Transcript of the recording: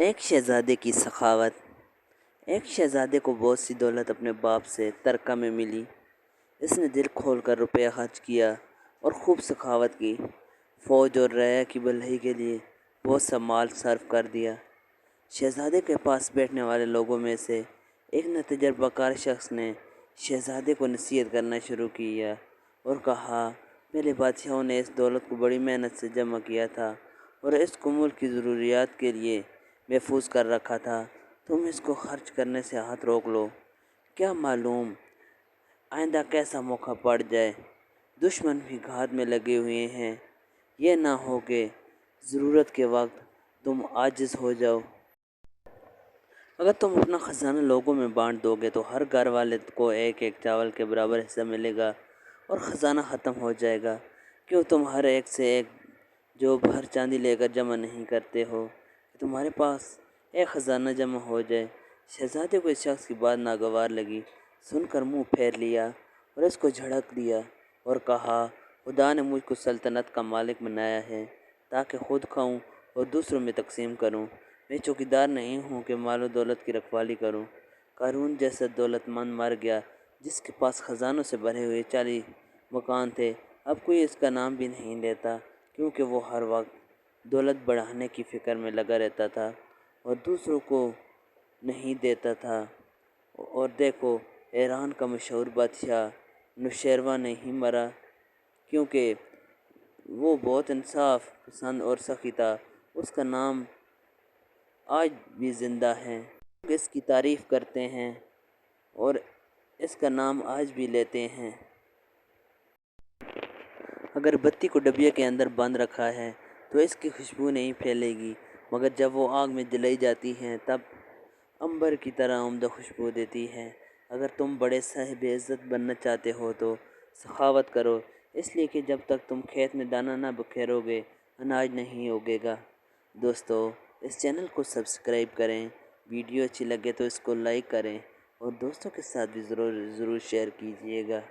ایک شہزادے کی سخاوت۔ ایک شہزادے کو بہت سی دولت اپنے باپ سے ترکہ میں ملی۔ اس نے دل کھول کر روپیہ خرچ کیا اور خوب سخاوت کی۔ فوج اور رعایا کی بھلائی کے لیے بہت سا مال صرف کر دیا۔ شہزادے کے پاس بیٹھنے والے لوگوں میں سے ایک تجربہ کار شخص نے شہزادے کو نصیحت کرنا شروع کیا اور کہا، پہلے بادشاہوں نے اس دولت کو بڑی محنت سے جمع کیا تھا اور اس کو ملک کی ضروریات کے لیے محفوظ کر رکھا تھا۔ تم اس کو خرچ کرنے سے ہاتھ روک لو۔ کیا معلوم آئندہ کیسا موقع پڑ جائے۔ دشمن بھی گھات میں لگے ہوئے ہیں۔ یہ نہ ہو کہ ضرورت کے وقت تم عاجز ہو جاؤ۔ اگر تم اپنا خزانہ لوگوں میں بانٹ دو گے تو ہر گھر والے کو ایک ایک چاول کے برابر حصہ ملے گا اور خزانہ ختم ہو جائے گا۔ کیوں تم ہر ایک سے ایک جو بھر چاندی لے کر جمع نہیں کرتے ہو کہ تمہارے پاس ایک خزانہ جمع ہو جائے۔ شہزادے کو اس شخص کی بات ناگوار لگی۔ سن کر منہ پھیر لیا اور اس کو جھڑک دیا اور کہا، خدا نے مجھ کو سلطنت کا مالک بنایا ہے تاکہ خود کھاؤں اور دوسروں میں تقسیم کروں۔ میں چوکیدار نہیں ہوں کہ مال و دولت کی رکھوالی کروں۔ قارون جیسا دولت مند مر گیا جس کے پاس خزانوں سے بھرے ہوئے 40 مکان تھے۔ اب کوئی اس کا نام بھی نہیں لیتا کیونکہ وہ ہر وقت دولت بڑھانے کی فکر میں لگا رہتا تھا اور دوسروں کو نہیں دیتا تھا۔ اور دیکھو، ایران کا مشہور بادشاہ نوشیروان نہیں مرا کیونکہ وہ بہت انصاف پسند اور سخی تھا۔ اس کا نام آج بھی زندہ ہے۔ لوگ اس کی تعریف کرتے ہیں اور اس کا نام آج بھی لیتے ہیں۔ اگر بتی کو ڈبیا کے اندر بند رکھا ہے تو اس کی خوشبو نہیں پھیلے گی، مگر جب وہ آگ میں جلائی جاتی ہے تب عنبر کی طرح عمدہ خوشبو دیتی ہے۔ اگر تم بڑے صاحب عزت بننا چاہتے ہو تو سخاوت کرو، اس لیے کہ جب تک تم کھیت میں دانہ نہ بکھیرو گے اناج نہیں اگے گا۔ دوستو، اس چینل کو سبسکرائب کریں، ویڈیو اچھی لگے تو اس کو لائک کریں اور دوستوں کے ساتھ بھی ضرور شیئر کیجیے گا۔